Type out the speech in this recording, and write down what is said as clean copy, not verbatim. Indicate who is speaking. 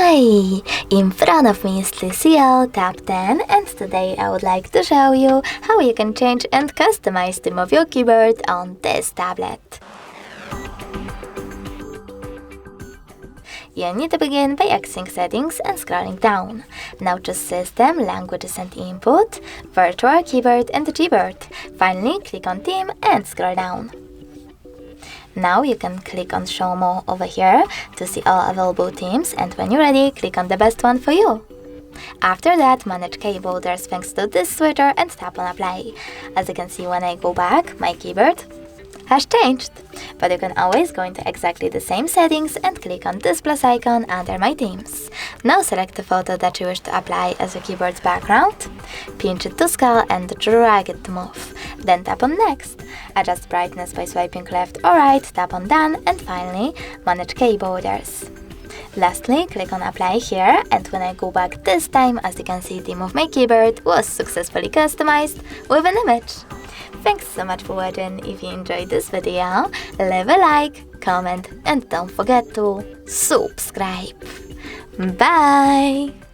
Speaker 1: Hi! In front of me is TCL TAB 10 and today I would like to show you how you can change and customize the theme of your keyboard on this tablet. You need to begin by accessing settings and scrolling down. Now choose System, Languages and Input, Virtual Keyboard and Gboard. Finally, click on Theme and scroll down. Now you can click on Show More over here to see all available themes, and when you're ready, click on the best one for you. After that, manage keyboarders thanks to this switcher and tap on Apply. As you can see, when I go back, my keyboard has changed. But you can always go into exactly the same settings and click on this plus icon under My Themes. Now select the photo that you wish to apply as your keyboard's background, pinch it to scale and drag it to move. Then tap on Next. Adjust brightness by swiping left or right, tap on Done, and finally manage keyboarders. Lastly, click on Apply here, and when I go back this time, as you can see, the theme of my keyboard was successfully customized with an image. Thanks so much for watching. If you enjoyed this video, leave a like, comment, and don't forget to subscribe. Bye!